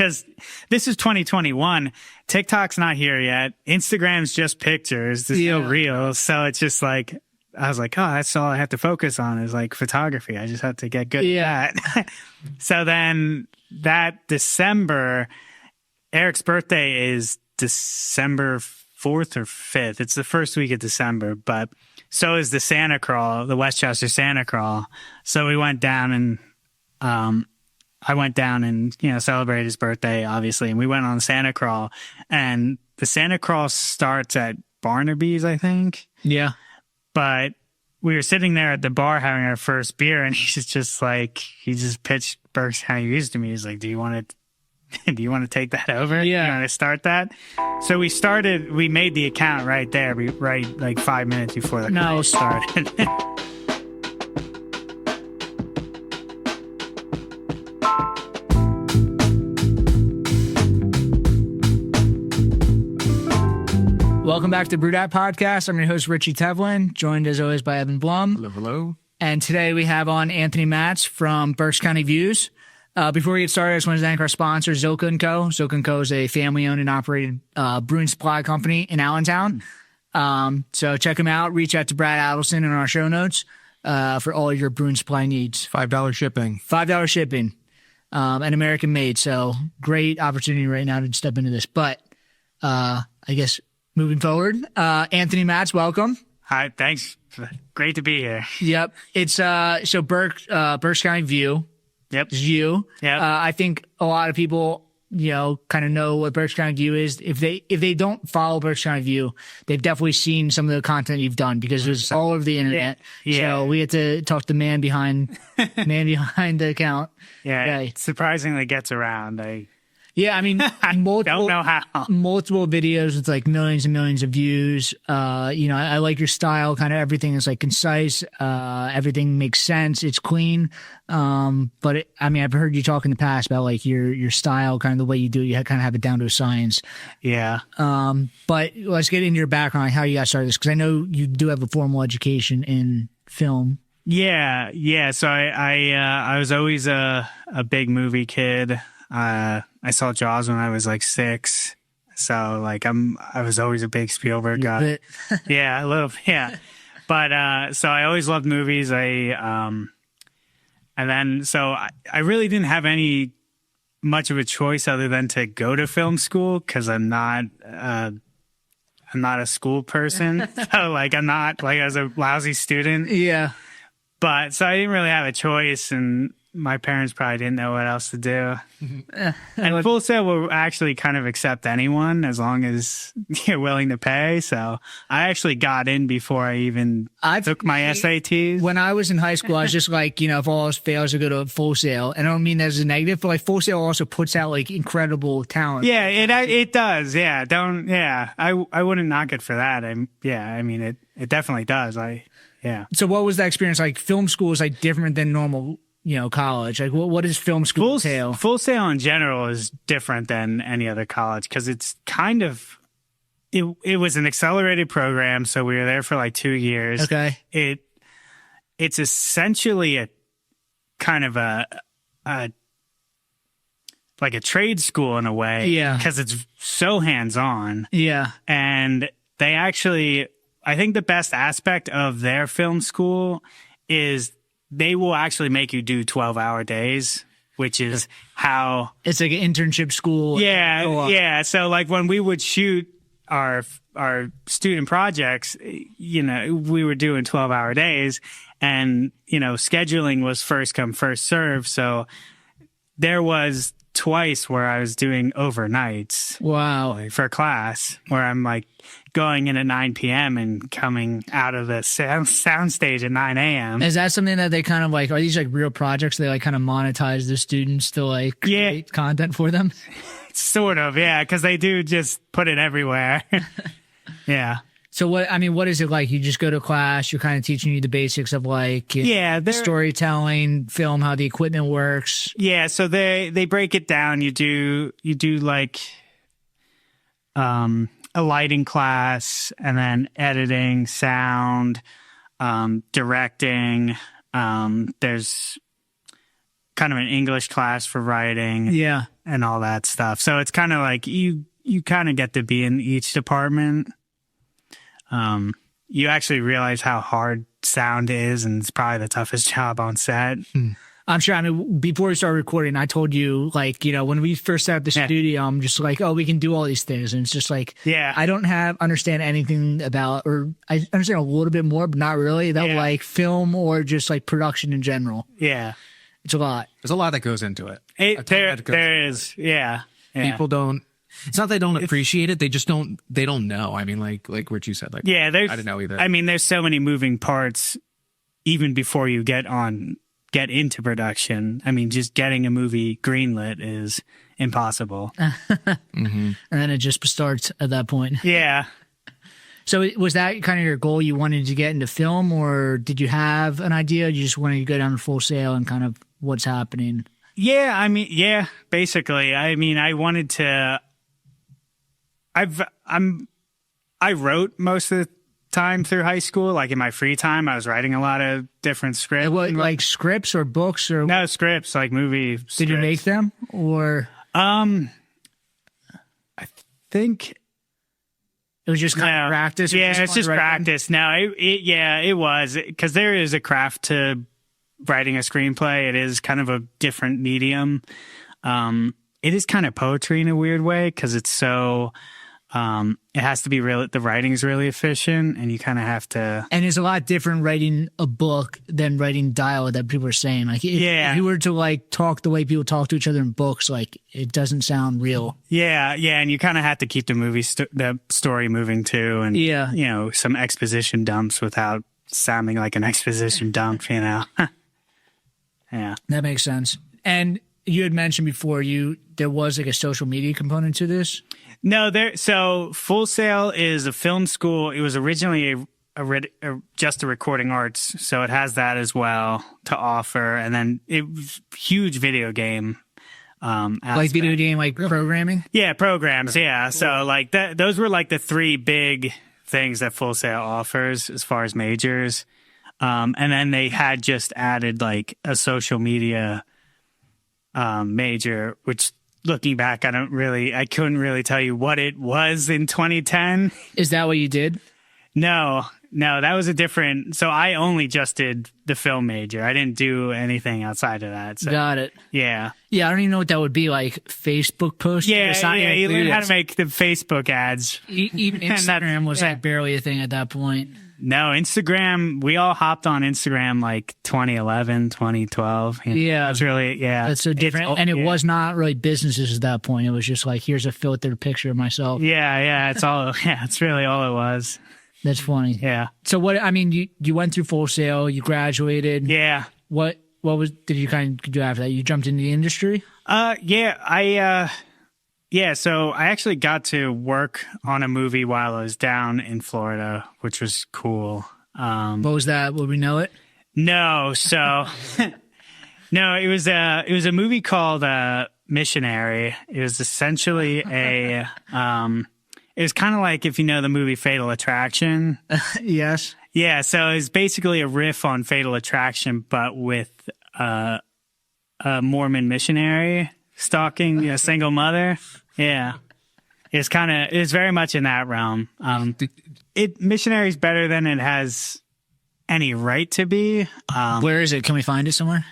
because this is 2021. TikTok's not here yet. Instagram's just pictures. There's no reels. So it's just like, I was like, oh, that's all I have to focus on is like photography. I just have to get good at that. So then that December, Erik's birthday is December 4th or 5th. It's the first week of December, but so is the Santa Crawl, the Westchester Santa Crawl. So we went down and, I went down and, celebrated his birthday, obviously. And we went on the Santa Crawl, and the Santa Crawl starts at Barnaby's, I think. Yeah. But we were sitting there at the bar having our first beer, and he just pitched Berks County Views to me. He's like, do you want to take that over? Yeah. You want to start that? So we made the account right there, right like 5 minutes before the call started. Welcome back to BrewedAt Podcast. I'm your host, Richie Tevlin, joined as always by Evan Blum. Hello, hello. And today we have on Anthony Matz from Berks County Views. Before we get started, I just want to thank our sponsor, Zilka & Co. Zilka & Co. is a family-owned and operated brewing supply company in Allentown. So check them out. Reach out to Brad Adelson in our show notes for all your brewing supply needs. $5 shipping. $5 shipping. And American made. So great opportunity right now to step into this. But I guess moving forward, Anthony Matz, welcome. Hi, thanks. Great to be here. Yep. It's so Berks County View. Yep. It's you. Yep. I think a lot of people, kind of know what Berks County View is. If they don't follow Berks County View, they've definitely seen some of the content you've done because it was all over the internet. Yeah. So we had to talk to the man behind the account. Yeah. It surprisingly gets around. I mean, don't know how. Multiple videos with like millions and millions of views. I like your style. Kind of everything is like concise. Everything makes sense. It's clean. But I've heard you talk in the past about like your style, kind of the way you do it. You kind of have it down to a science. Yeah. But let's get into your background, like how you got started this, because I know you do have a formal education in film. Yeah. So I was always a big movie kid. I saw Jaws when I was like 6. So like I was always a big Spielberg guy. Yeah, a little. Yeah. But so I always loved movies. I really didn't have much of a choice other than to go to film school because I'm not a school person. So like I was a lousy student. Yeah. But so I didn't really have a choice, and my parents probably didn't know what else to do. And Full Sail will actually kind of accept anyone as long as you're willing to pay. So I actually got in before I even took my SATs. When I was in high school, I was just like, if all else fails, I go to Full Sail. And I don't mean that as a negative, but like Full Sail also puts out like incredible talent. Yeah, it does. Yeah. I wouldn't knock it for that. It definitely does. So what was that experience like? Film school is like different than normal college. Like what is film school entail? Full Sail in general is different than any other college because it's kind of, it was an accelerated program. So we were there for like 2 years. Okay. It's essentially a kind of like a trade school in a way. Yeah. Because it's so hands-on. Yeah. And they actually, I think the best aspect of their film school is they will actually make you do 12-hour days, which is how... It's like an internship school. Yeah, yeah. So like when we would shoot our student projects, we were doing 12-hour days, and, scheduling was first come, first serve. So there was twice where I was doing overnights. Wow. For class, where I'm like going in at 9 p.m. and coming out of the sound stage at 9 a.m. Is that something that they kind of like, are these like real projects? They like kind of monetize the students to like create content for them? Sort of, yeah. Because they do just put it everywhere. Yeah. So what is it like? You just go to class, you're kind of teaching you the basics of like storytelling, film, how the equipment works. Yeah, so they break it down. You do like a lighting class, and then editing, sound, directing. There's kind of an English class for writing. Yeah. and all that stuff. So it's kind of like you kind of get to be in each department. You actually realize how hard sound is, and it's probably the toughest job on set. I'm sure. I mean, before we started recording, I told you, like, you know, when we first set up the studio, I'm just like, oh, we can do all these things. And it's just like, I don't understand anything about, or I understand a little bit more, but not really, about like film or just like production in general. Yeah. It's a lot. There's a lot that goes into it. There is. Yeah. People don't. It's not they don't appreciate it. They just don't. They don't know. I mean, like what you said. Like, I didn't know either. I mean, there's so many moving parts, even before you get into production. I mean, just getting a movie greenlit is impossible. And then it just starts at that point. Yeah. So was that kind of your goal? You wanted to get into film, or did you have an idea? You just wanted to go down to Full Sail and kind of what's happening? Yeah. I mean, yeah, basically. I mean, I wanted to. I wrote most of the time through high school. Like in my free time, I was writing a lot of different scripts. What, like scripts or books or no scripts, like movie scripts. Did you make them or? I think it was just kind of practice. Yeah, it's just practice. No, it was, because there is a craft to writing a screenplay. It is kind of a different medium. It is kind of poetry in a weird way, because it's so. It has to be real. The writing is really efficient, and you kind of have to. And it's a lot different writing a book than writing dialogue that people are saying. Like, if you were to like talk the way people talk to each other in books, like it doesn't sound real. Yeah, and you kind of have to keep the the story moving too, and you know, some exposition dumps without sounding like an exposition dump. You know. Yeah, that makes sense. And you had mentioned before there was like a social media component to this. No, so Full Sail is a film school. It was originally just a recording arts, so it has that as well to offer. And then it was huge video game aspect. Like video game, like programming? Yeah, programs, yeah. So like those were like the three big things that Full Sail offers as far as majors. And then they had just added like a social media major, which looking back, I couldn't really tell you what it was in 2010. Is that what you did? No, that was a different. So I only just did the film major. I didn't do anything outside of that. So, got it. Yeah. Yeah, I don't even know what that would be, like Facebook posts. Yeah, you learn how to make the Facebook ads. Even Instagram was like barely a thing at that point. No, Instagram, we all hopped on Instagram like 2011, 2012. Yeah. It's really, That's so different. And it was not really businesses at that point. It was just like, here's a filtered picture of myself. Yeah. It's really all it was. That's funny. Yeah. So you went through Full Sail, you graduated. Yeah. What did you kind of do after that? You jumped into the industry? So I actually got to work on a movie while I was down in Florida, which was cool. What was that? Would we know it? No. So, no, it was a movie called Missionary. It was essentially it was kind of like, if you know the movie Fatal Attraction. Yes. Yeah. So it's basically a riff on Fatal Attraction, but with a Mormon missionary stalking a single mother. Yeah. It's very much in that realm. Missionary's better than it has any right to be. Where is it? Can we find it somewhere?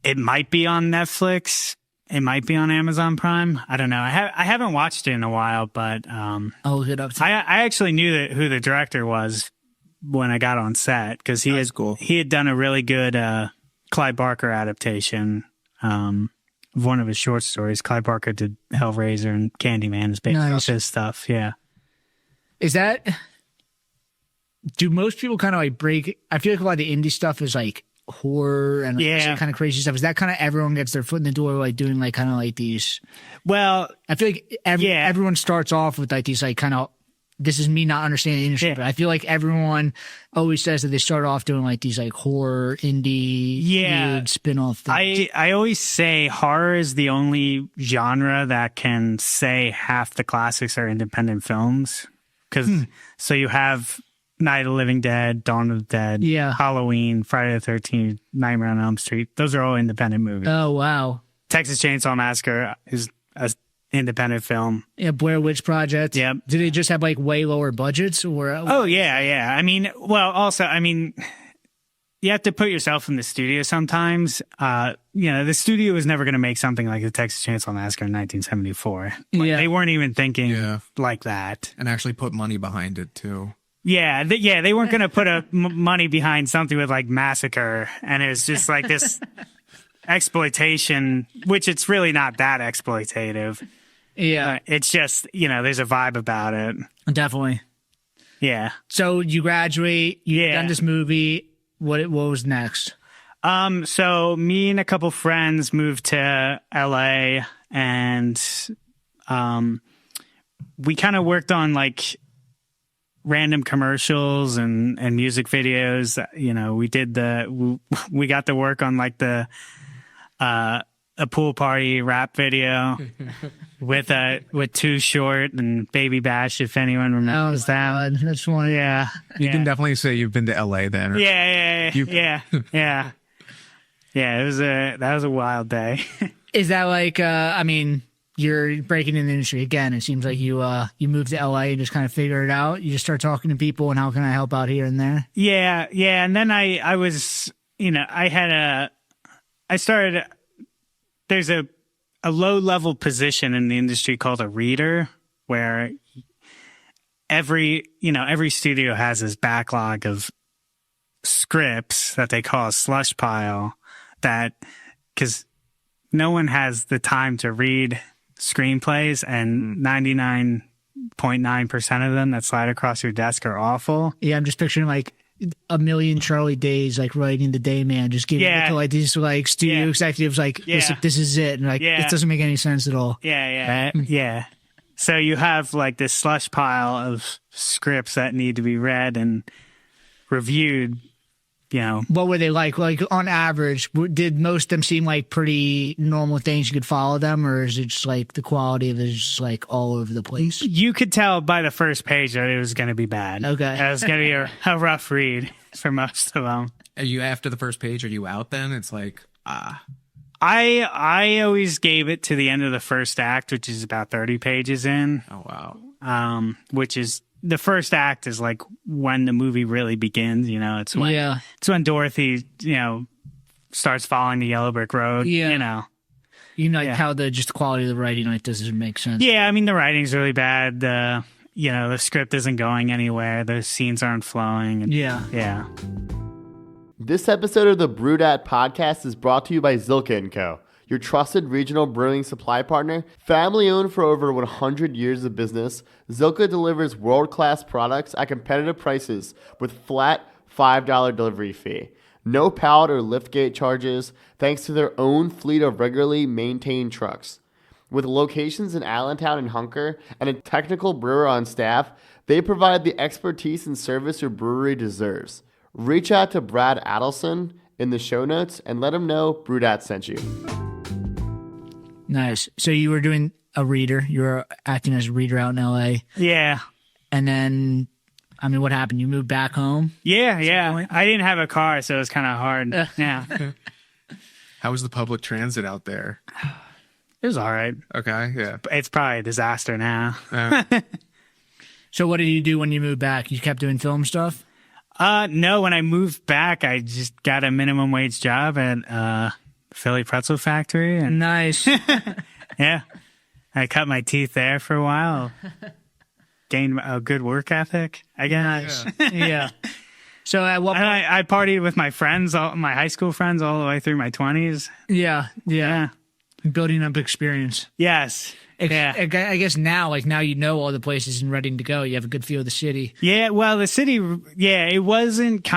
It might be on Netflix. It might be on Amazon Prime. I don't know. I haven't watched it in a while, but I'll look it up. I actually knew who the director was when I got on set, because he had done a really good Clive Barker adaptation of one of his short stories. Clive Barker did Hellraiser, and Candyman is based off his stuff. Yeah. Is that? Do most people kind of like break? I feel like a lot of the indie stuff is like horror and kind of crazy stuff. Is that kind of everyone gets their foot in the door, like doing like kind of like these? Well, I feel like everyone starts off with like these like kind of. This is me not understanding the industry, but I feel like everyone always says that they start off doing like these like horror, indie, weird spin-off things. I always say horror is the only genre that can say half the classics are independent films. So you have Night of the Living Dead, Dawn of the Dead, Halloween, Friday the 13th, Nightmare on Elm Street. Those are all independent movies. Oh, wow. Texas Chainsaw Massacre is a independent film. Yeah, Blair Witch Project. Yep. Did they just have like way lower budgets or? Oh yeah. I mean, well, also, I mean, you have to put yourself in the studio sometimes. The studio was never going to make something like the Texas Chainsaw Massacre in 1974. Yeah. They weren't even thinking like that. And actually put money behind it too. Yeah, they weren't going to put money behind something with like massacre, and it was just like this exploitation, which it's really not that exploitative. Yeah. It's just, there's a vibe about it. Definitely. Yeah. So you graduate, you've done this movie. What was next? So me and a couple friends moved to LA, and we kind of worked on like random commercials and music videos. We got to work on like a pool party rap video with Too Short and Baby Bash, if anyone remembers that. That's one. Yeah. You can definitely say you've been to LA then. Yeah. Yeah, that was a wild day. Is that like you're breaking in the industry again? It seems like you moved to LA and just kind of figure it out. You just start talking to people and how can I help out here and there? Yeah. And then I was, there's a low level position in the industry called a reader, where every studio has this backlog of scripts that they call a slush pile, because no one has the time to read screenplays, and 99.9% of them that slide across your desk are awful. Yeah, I'm just picturing like a million Charlie Days, like writing the day man, just giving it to like these like studio executives, like this is it, and like it doesn't make any sense at all. Yeah. So you have like this slush pile of scripts that need to be read and reviewed. What were they like? Like on average, did most of them seem like pretty normal things you could follow them, or is it just like the quality of it is just like all over the place? You could tell by the first page that it was going to be bad. Okay. It was going to be a rough read for most of them. Are you after the first page? Are you out then? It's like, I always gave it to the end of the first act, which is about 30 pages in. Oh, wow. Which is, the first act is like when the movie really begins. It's when Dorothy, starts following the yellow brick road. Yeah. How the quality of the writing like doesn't make sense. Yeah, I mean the writing's really bad. The script isn't going anywhere. The scenes aren't flowing. Yeah. This episode of the BrewedAt podcast is brought to you by Zilka & Co., your trusted regional brewing supply partner. Family owned for over 100 years of business, Zilka delivers world-class products at competitive prices with flat $5 delivery fee. No pallet or liftgate charges, thanks to their own fleet of regularly maintained trucks. With locations in Allentown and Hunker and a technical brewer on staff, they provide the expertise and service your brewery deserves. Reach out to Brad Adelson in the show notes and let him know BrewedAt sent you. Nice. So you were doing a reader. You were acting as a reader out in LA. Yeah. And then, what happened? You moved back home? Yeah. I didn't have a car, so it was kind of hard. Yeah. How was the public transit out there? It was all right. Okay, yeah. It's probably a disaster now. So what did you do when you moved back? You kept doing film stuff? No, when I moved back, I just got a minimum wage job at Philly Pretzel Factory. And nice. Yeah. I cut my teeth there for a while. Gained a good work ethic, I guess. Yeah. So at what point? I partied with my friends, my high school friends, all the way through my 20s. Yeah. Building up experience. Yes. Yeah. I guess now you know all the places and ready to go. You have a good feel of the city. Yeah, well, the city, it wasn't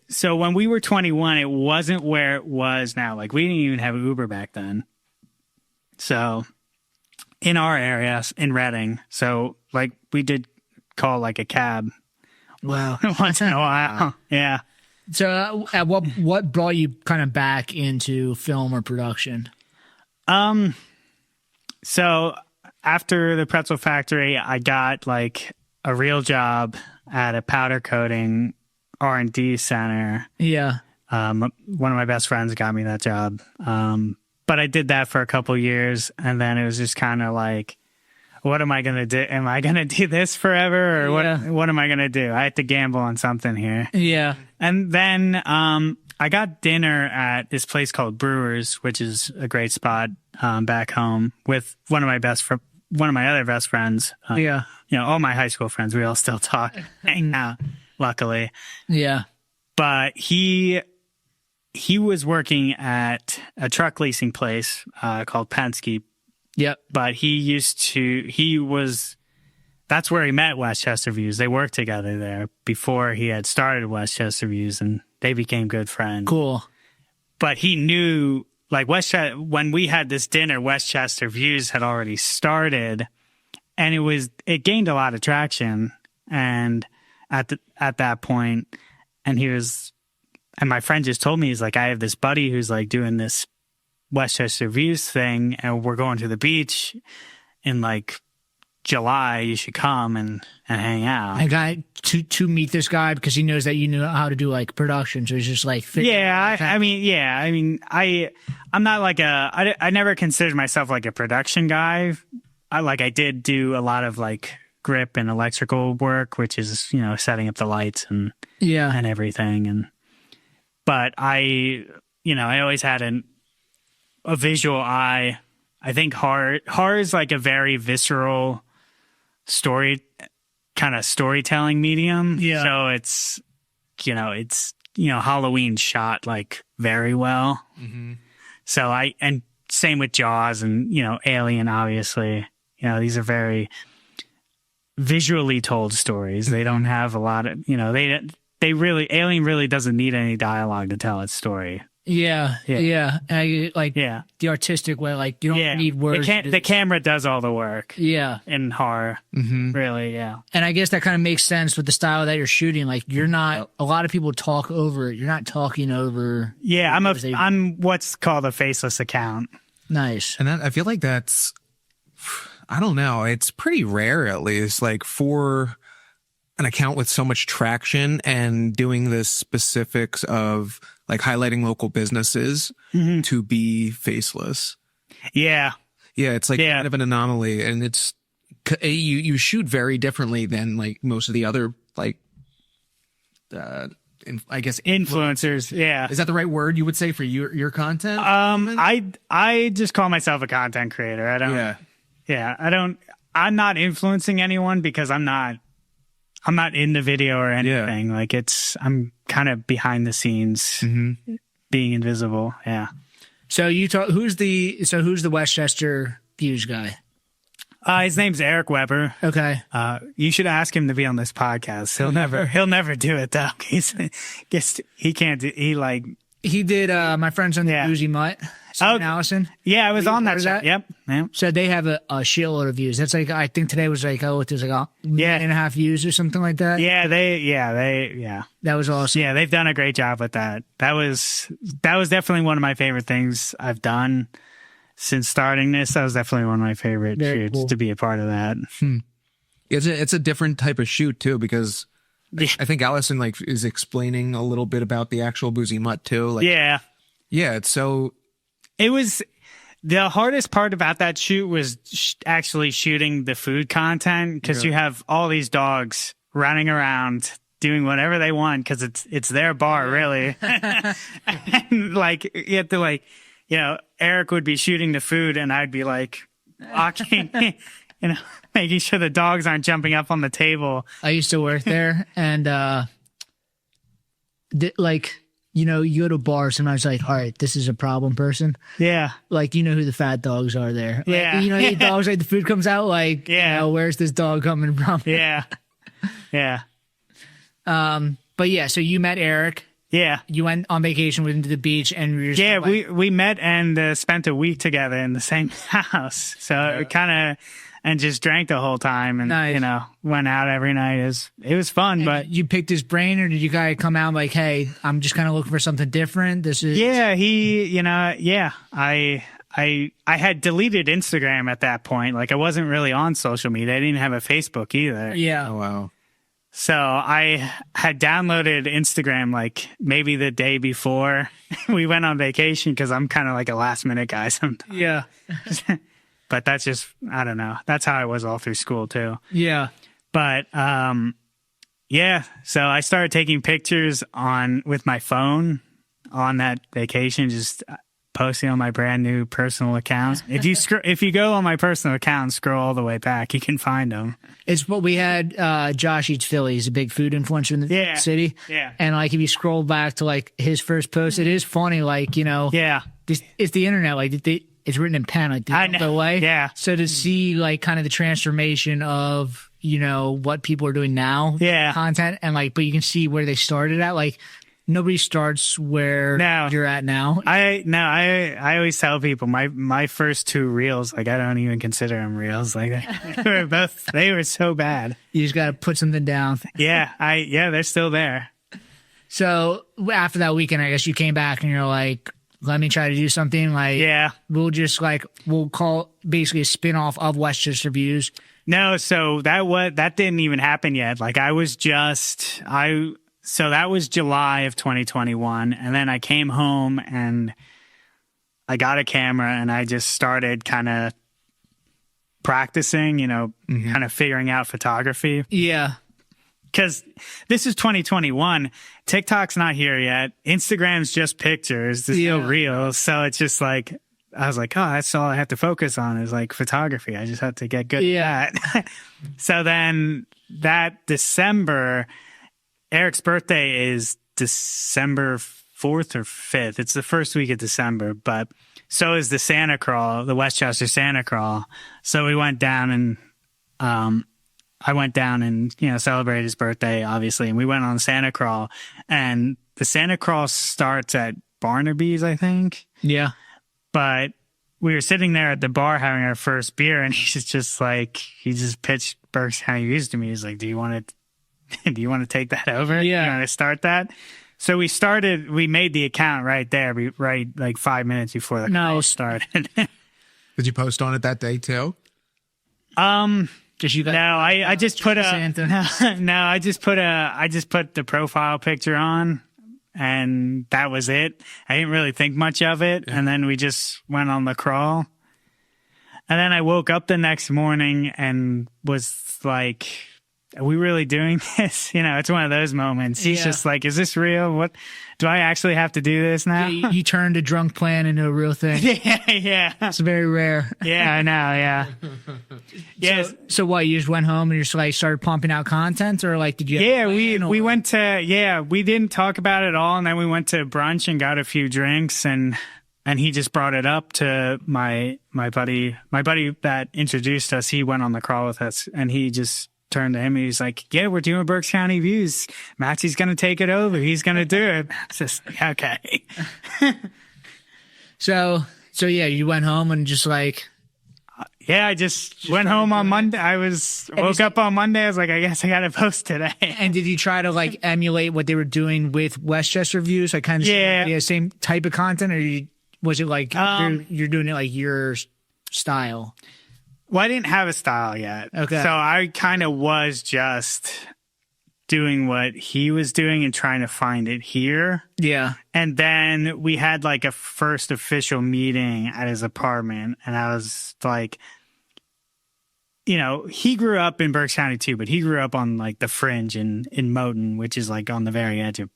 so when we were 21, it wasn't where it was now. Like, we didn't even have Uber back then. So, in our area, in Reading, so, like, we did call, like, a cab. Wow. Once in a while. Yeah. So, at what brought you kind of back into film or production? So after the pretzel factory, I got like a real job at a powder coating R&D center. Yeah. One of my best friends got me that job. but I did that for a couple years, and then it was just kind of like, what am I going to do? Am I going to do this forever, or what am I going to do? I have to gamble on something here. Yeah. And then I got dinner at this place called Brewers, which is a great spot back home, with one of my other best friends. Yeah. You know, all my high school friends, we all still talk, hang out, luckily. Yeah. But he was working at a truck leasing place called Penske. Yep. But that's where he met Westchester Views. They worked together there before he had started Westchester Views, and they became good friends. Cool. But he knew, like, when we had this dinner, Westchester Views had already started, and it gained a lot of traction. And at that point, and my friend just told me, he's like, I have this buddy who's like doing this Westchester Views thing, and we're going to the beach in like July. You should come and hang out. I got to meet this guy because he knows that you know how to do like production, so he's just like, I'm not like I never considered myself like a production guy. I did do a lot of like grip and electrical work, which is, you know, setting up the lights and everything, but I always had a visual eye. I think horror is like a very visceral storytelling medium. Yeah. So it's Halloween shot like very well. Mm-hmm. So and same with Jaws and, you know, Alien, obviously, you know, these are very visually told stories. They don't have a lot of, you know, Alien really doesn't need any dialogue to tell its story. Yeah. The artistic way, like you don't need words. The camera does all the work. Yeah. In horror, really, yeah. And I guess that kind of makes sense with the style that you're shooting. Like you're not. A lot of people talk over it. You're not talking over. Yeah, I'm what's called a faceless account. Nice. And I feel like that's, I don't know. It's pretty rare, at least, like for an account with so much traction and doing the specifics of like highlighting local businesses to be faceless. Yeah. Yeah. It's like kind of an anomaly, and it's, you shoot very differently than like most of the other, like, I guess influencers. Yeah. Is that the right word you would say for your content? I just call myself a content creator. I don't, I'm not influencing anyone because I'm not in the video or anything. Like I'm kind of behind the scenes, being invisible. Yeah. So who's the Westchester Views guy? His name's Erik Weber. Okay. You should ask him to be on this podcast. He'll never do it though. He can't do, he did, my friends on the Boozy Mutt. Allison. Yeah, I was on that show. Yep. So they have a shitload of views. That's like, I think today was like, there's like a million and a half views or something like that. Yeah, that was awesome. Yeah, they've done a great job with that. That was definitely one of my favorite things I've done since starting this. That was definitely one of my favorite shoots to be a part of that. It's a different type of shoot too, because I think Allison like is explaining a little bit about the actual Boozy Mutt too. Like, yeah, it's so. It was the hardest part about that shoot was actually shooting the food content, because you have all these dogs running around doing whatever they want because it's their bar, really. And like you have to like, you know, Erik would be shooting the food and I'd be like walking, you know, making sure the dogs aren't jumping up on the table. I used to work there, and you know, you go to a bar, sometimes like, all right, this is a problem person. Yeah. Like, you know who the fat dogs are there. Like, yeah. You know, the dogs, like the food comes out, like, you know, where's this dog coming from? Yeah. Yeah. But yeah, so you met Erik. Yeah. You went on vacation with him to the beach, and we met and spent a week together in the same house. So it kind of, and just drank the whole time, and you know, went out every night. It was fun. And but you picked his brain, or did you guys come out like, hey, I'm just kind of looking for something different? This is I had deleted Instagram at that point. Like I wasn't really on social media. I didn't have a Facebook either. Yeah. Oh wow. So I had downloaded Instagram like maybe the day before we went on vacation because I'm kind of like a last minute guy sometimes. Yeah. But that's just, I don't know. That's how I was all through school too. Yeah. But yeah, so I started taking pictures with my phone on that vacation, just posting on my brand new personal account. If you go on my personal account and scroll all the way back, you can find them. It's what we had. Josh Eats Philly. He's a big food influencer in the city. Yeah. And like, if you scroll back to like his first post, it is funny. Like, Yeah. It's the internet. Like it's written in pen. Like the way. Yeah. So to see like kind of the transformation of, what people are doing now. Yeah. Content and like, but you can see where they started at. Like, nobody starts where you're at now. I always tell people my first 2 reels, like I don't even consider them reels. Like they were so bad. You just got to put something down. Yeah, they're still there. So after that weekend, I guess you came back and you're like, let me try to do something. Like, we'll call basically a spinoff of Westchester Views. No, so that didn't even happen yet. Like so that was July of 2021. And then I came home and I got a camera and I just started kind of practicing, kind of figuring out photography. Yeah. Because this is 2021. TikTok's not here yet. Instagram's just pictures. There's no reels. So it's just like, I was like, oh, that's all I have to focus on is like photography. I just have to get good at that. So then that December, Erik's birthday is December 4th or 5th. It's the first week of December, but so is the Santa Crawl, the Westchester Santa Crawl. So we went down and I went down and, celebrated his birthday, obviously. And we went on Santa Crawl. And the Santa Crawl starts at Barnaby's, I think. Yeah. But we were sitting there at the bar having our first beer, and he just pitched Berks County Views to me. He's like, do you want to take that over? Yeah. You want to start that? So we made the account right there, right like 5 minutes before the call started. Did you post on it that day too? I just put the profile picture on, and that was it. I didn't really think much of it. Yeah. And then we just went on the crawl. And then I woke up the next morning and was like, are we really doing this? It's one of those moments. He's just like, is this real? What do I actually have to do this now? Yeah, you turned a drunk plan into a real thing. Yeah. It's very rare. Yeah, I know. Yeah. Yes. So what, you just went home and you just like started pumping out content, or like, did you? Yeah, we went to, we didn't talk about it all. And then we went to brunch and got a few drinks, and he just brought it up to my buddy that introduced us. He went on the crawl with us, and he just turned to him and he's like, yeah, we're doing Berks County Views. Matzy's going to take it over. He's going to do it. It's just like, okay. So yeah, you went home and just like. I just went home on Monday. Woke up on Monday. I was like, I guess I got to post today. And did you try to like emulate what they were doing with Westchester Views? Like kind of same type of content, or was it like you're doing it like your style? Well, I didn't have a style yet. Okay. So I kind of was just doing what he was doing and trying to find it here. Yeah. And then we had like a first official meeting at his apartment, and I was like, he grew up in Berks County too, but he grew up on like the fringe in Moton, which is like on the very edge of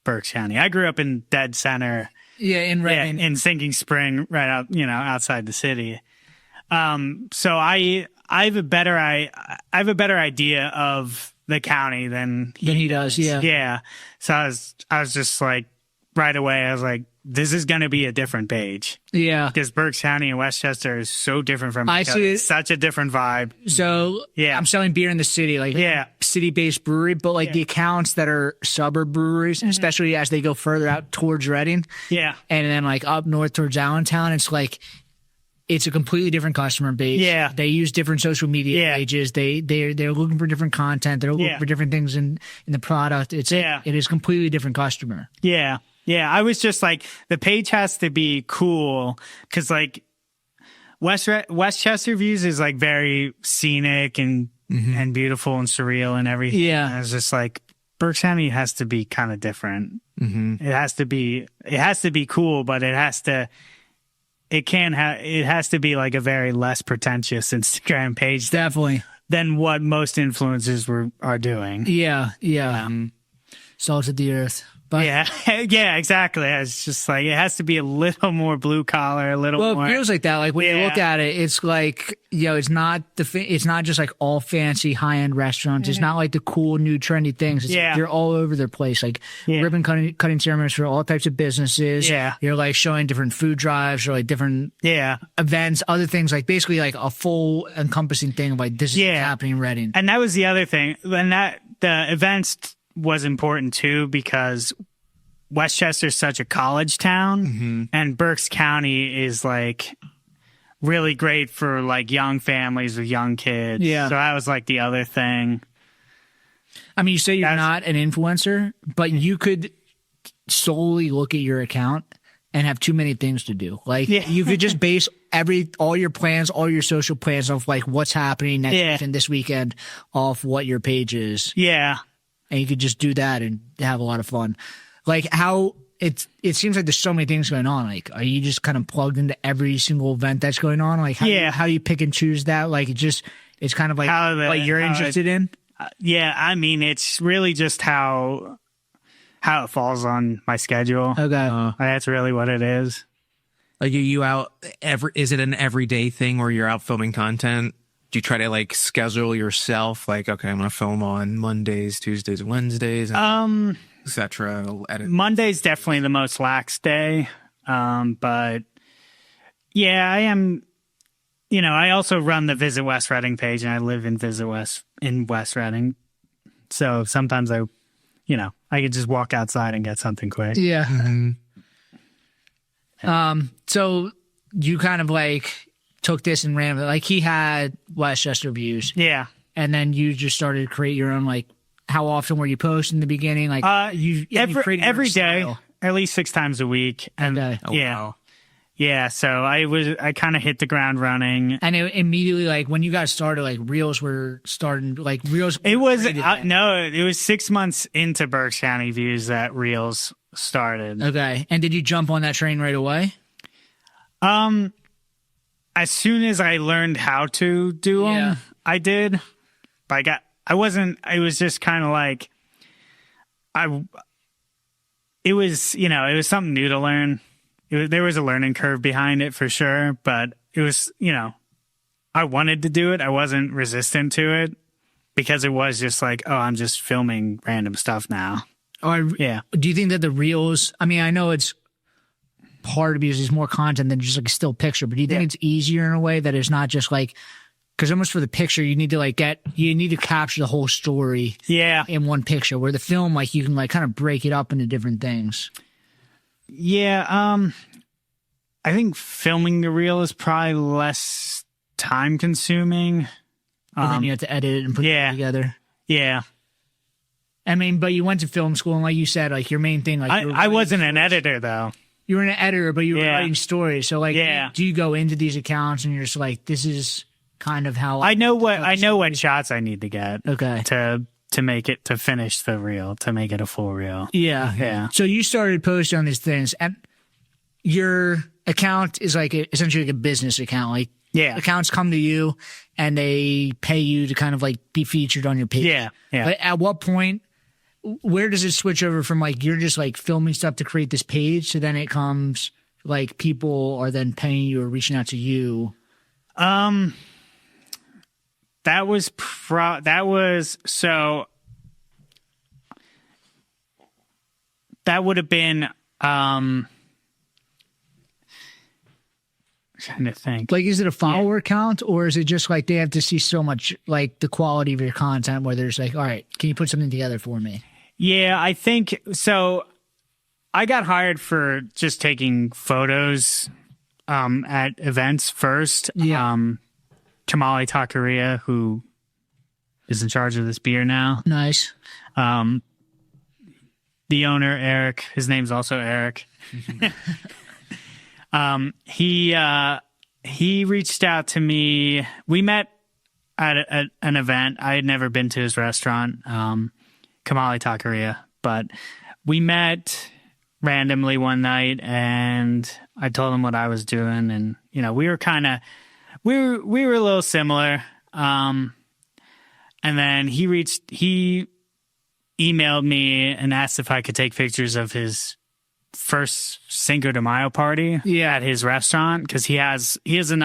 Berks County. I grew up in dead center. Yeah, in Sinking Spring, right out, outside the city. So I have a better idea of the county than he does. Yeah. Yeah. So I was just like, right away, I was like, this is going to be a different page. Yeah. Because Berks County and Westchester is so different from each other. It's such a different vibe. So I'm selling beer in the city, like city-based brewery, but like the accounts that are suburb breweries, especially as they go further out towards Reading. Yeah. And then like up north towards Allentown, it's like, it's a completely different customer base. Yeah. They use different social media pages. They're looking for different content. They're looking for different things in the product. It is completely different customer. Yeah. Yeah. I was just like, the page has to be cool, because like Westchester Views is like very scenic and and beautiful and surreal and everything. Yeah. And it's just like Berks County has to be kind of different. It has to be cool, but it has to be like a very less pretentious Instagram page Definitely. than what most influencers are doing. Yeah. Salt of the earth. But yeah, exactly. It's just like it has to be a little more blue collar, a little more. Well, it feels like that. Like when you look at it, it's like it's not just like all fancy high end restaurants. It's not like the cool new trendy things. It's they're all over the place. Like ribbon cutting ceremonies for all types of businesses. Yeah, you're like showing different food drives or like different events, other things. Like basically like a full encompassing thing of like this is happening in Reading. And that was the other thing. And that the events was important too because Westchester's such a college town and Berks County is like really great for like young families with young kids. Yeah. So that was like the other thing. I mean, you say you're not an influencer, but you could solely look at your account and have too many things to do. Like you could just base all your plans, all your social plans off like what's happening next week and this weekend off what your page is. Yeah. And you could just do that and have a lot of fun. Like how it seems like there's so many things going on. Like, are you just kind of plugged into every single event that's going on? Like, how do you pick and choose that? Like, it's kind of like what you're interested in. Yeah, I mean, it's really just how it falls on my schedule. Okay, that's really what it is. Like, are you out is it an everyday thing where you're out filming content? Do you try to like schedule yourself? Like, okay, I'm gonna film on Mondays, Tuesdays, Wednesdays, etc. Monday's definitely the most lax day, but yeah, I am. You know, I also run the Visit West Reading page, and I live in West Reading. So sometimes I could just walk outside and get something quick. Yeah. So you kind of like took this and ran with it. Like he had Westchester views. Yeah. And then you just started to create your own, like, how often were you posting in the beginning? Like every day, at least 6 times a week. And wow. Yeah. So I kind of hit the ground running. And it immediately, like when you guys started, like reels were starting, like reels. It was 6 months into Berks County views that reels started. Okay. And did you jump on that train right away? As soon as I learned how to do them, I did. But it was just kind of like, it was something new to learn. There was a learning curve behind it for sure, but it was, I wanted to do it. I wasn't resistant to it because it was just like, oh, I'm just filming random stuff now. Do you think that the reels, I mean, I know it's hard because there's more content than just like a still picture, but do you think it's easier in a way that it's not just like, because almost for the picture, you need to capture the whole story in one picture, where the film, like you can like kind of break it up into different things. Yeah. I think filming the reel is probably less time consuming. And then you have to edit it and put it together. Yeah. I mean, but you went to film school and like you said, like your main thing, like I wasn't an editor though. You were an editor, but you were writing stories. So like, do you go into these accounts and you're just like, this is kind of how I know what shots I need to get. Okay. To make it, to finish the reel, to make it a full reel. Yeah. Yeah. So you started posting on these things, and your account is like essentially like a business account. Like accounts come to you and they pay you to kind of like be featured on your page. Yeah. Yeah. But at what point, where does it switch over from like you're just like filming stuff to create this page to then it comes like people are then paying you or reaching out to you? That would have been trying to think. Like, is it a follower count, or is it just like they have to see so much like the quality of your content where there's like, all right, can you put something together for me? Yeah, I think so. I got hired for just taking photos at events first. Yeah. Comalli Taqueria, who is in charge of this beer now. Nice. The owner, Erik, his name's also Erik. He reached out to me. We met at an event. I had never been to his restaurant, Comalli Taqueria, but we met randomly one night, and I told him what I was doing, and we were a little similar. And then he emailed me and asked if I could take pictures of his first Cinco de Mayo party at his restaurant, because he's in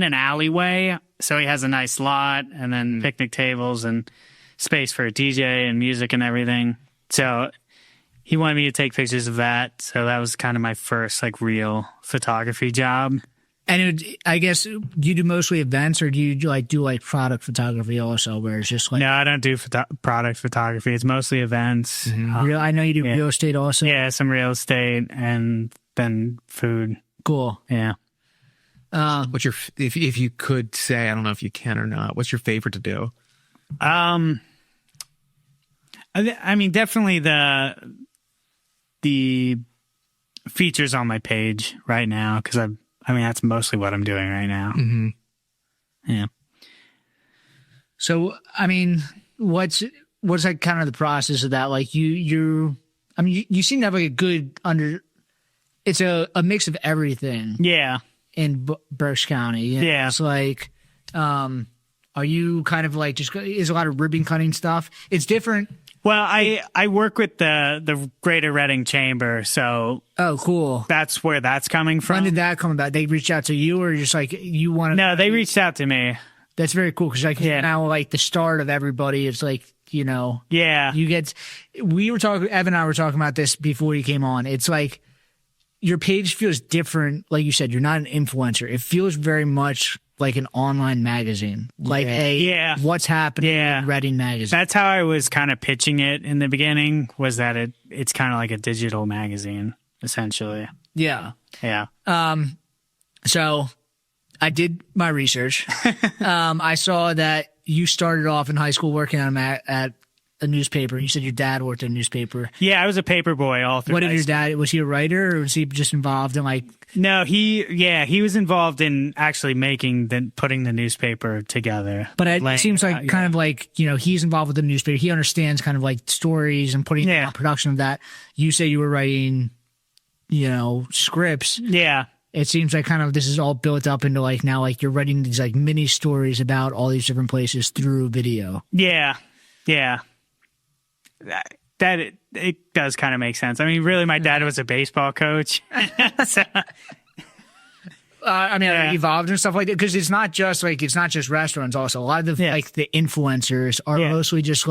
an alleyway, so he has a nice lot and then picnic tables and space for a DJ and music and everything. So he wanted me to take pictures of that. So that was kind of my first real photography job. And I guess, do you do mostly events, or do you do product photography also, where it's just No, I don't do product photography. It's mostly events. Mm-hmm. I know you do real estate also. Yeah, some real estate and then food. Cool. Yeah. What's your, if you could say, I don't know if you can or not, what's your favorite to do? I mean, definitely the features on my page right now, because that's mostly what I'm doing right now. Mm-hmm. Yeah. So, what's kind of the process of that? You seem to have a good it's a mix of everything. Yeah. In Berks County. Yeah. It's are you kind of is a lot of ribbon cutting stuff? It's different. Well, I work with the Greater Reading Chamber, so oh, cool. That's where that's coming from. When did that come about? They reached out to you, or just you want to? No, they reached out to me. That's very cool, because now the start of everybody is yeah. You get. We were talking. Evan and I were talking about this before you came on. It's your page feels different. Like you said, you're not an influencer. It feels very much like an online magazine, what's happening in Reading magazine. That's how I was kind of pitching it in the beginning, was that it's kind of like a digital magazine, essentially. Yeah. Yeah. So I did my research. I saw that you started off in high school working at a newspaper. You said your dad worked at a newspaper. Yeah, I was a paper boy all through. What did your dad? Was he a writer, or was he just involved in No, he was involved in actually putting the newspaper together. But it seems kind of he's involved with the newspaper. He understands kind of stories and putting production of that. You say you were writing, scripts. Yeah. It seems like kind of this is all built up into now you're writing these mini stories about all these different places through video. Yeah. Yeah. That it does kind of make sense. I mean, really, my dad was a baseball coach. So, evolved and stuff like that, because it's not just restaurants. Also, a lot of the the influencers are mostly just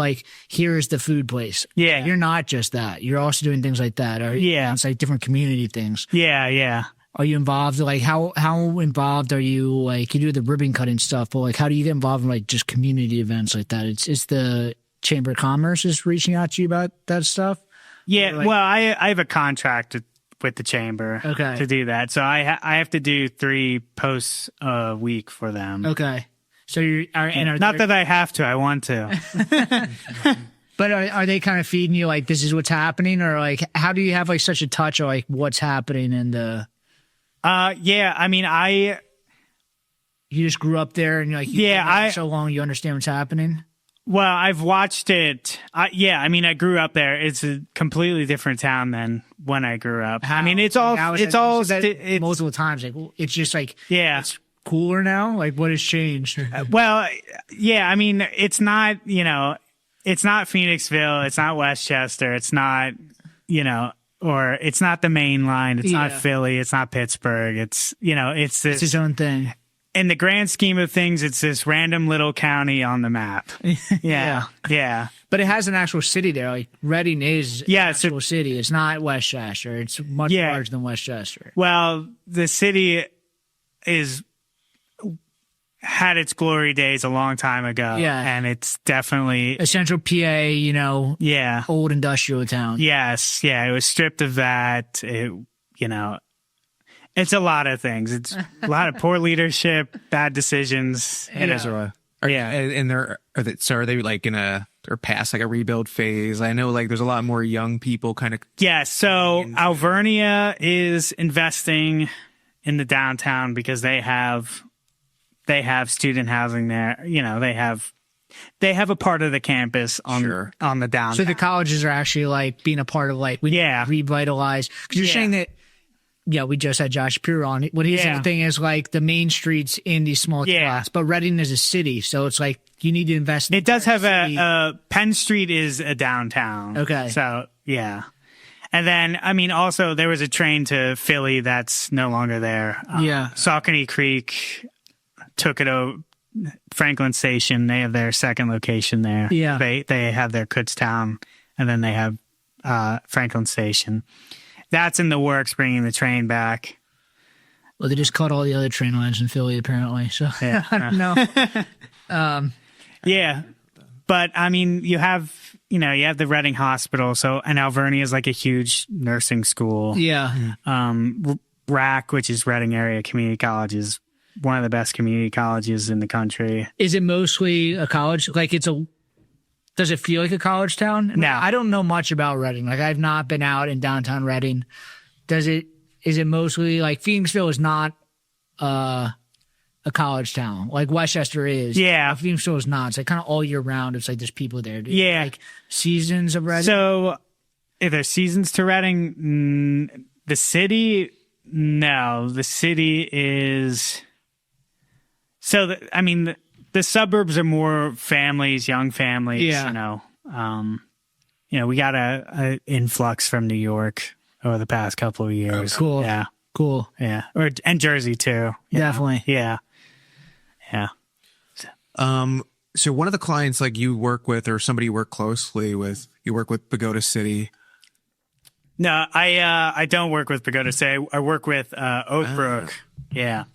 here's the food place. Yeah, you're not just that. You're also doing things like that. It's different community things. Yeah, yeah. Are you involved? How involved are you? You do the ribbon cutting stuff, but how do you get involved in just community events like that? It's the Chamber of Commerce is reaching out to you about that stuff? Yeah, well, I have a contract with the chamber to do that. So I have to do 3 posts a week for them. Okay. So not that I have to, I want to. But are they kind of feeding you this is what's happening, or how do you have such a touch of what's happening in the yeah, I mean, you just grew up there and so long you understand what's happening? Well, I've watched it. I grew up there. It's a completely different town than when I grew up. How? I mean, it's multiple times. It's just it's cooler now. What has changed? Well, yeah. I mean, it's not it's not Phoenixville. It's not Westchester. It's not or it's not the main line. It's not Philly. It's not Pittsburgh. It's it's its own thing. In the grand scheme of things, it's this random little county on the map. Yeah. But it has an actual city there. Reading is an actual city. It's not Westchester. It's much larger than Westchester. Well, the city had its glory days a long time ago. Yeah. And it's definitely a central PA, old industrial town. Yes. Yeah. It was stripped of that. It's a lot of things. It's a lot of poor leadership, bad decisions. And are they in or past a rebuild phase? I know there's a lot more young people kind of. Yeah. So Alvernia is investing in the downtown because they have they have student housing there. You know, they have a part of the campus on the downtown. So the colleges are actually like being a part of like revitalize. Because you're saying that. Yeah, we just had Josh Shapiro on. What he's saying thing is like the main streets in these small towns, but Reading is a city, so it's like you need to invest. It does have a Penn Street is a downtown. Okay, so yeah, and then I mean also there was a train to Philly that's no longer there. Saucony Creek took it over. Franklin Station, they have their second location there. Yeah, they have their Kutztown, and then they have Franklin Station. That's in the works, bringing the train back. Well, they just cut all the other train lines in Philly, apparently. So I don't know. Yeah, but I mean, you have the Reading Hospital, so and Alvernia is like a huge nursing school. Yeah. RAC, which is Reading Area Community College, is one of the best community colleges in the country. Is it mostly a college? Like does it feel like a college town? No. I don't know much about Reading. Like I've not been out in downtown Reading. Is it mostly like Phoenixville is not a college town like Westchester is? Yeah. Phoenixville is not. It's like kind of all year round. It's like there's people there. Yeah. Like seasons of Reading. So if there's seasons to Reading, the city, no. The city is... So, the suburbs are more families, young families. Yeah. We got a influx from New York over the past couple of years. Oh, cool. Yeah. Cool. Yeah. And Jersey too. Definitely. Yeah. Yeah. So one of the clients like you work with or somebody you work closely with, you work with Pagoda City. No, I don't work with Pagoda City. I work with Oakbrook. Yeah.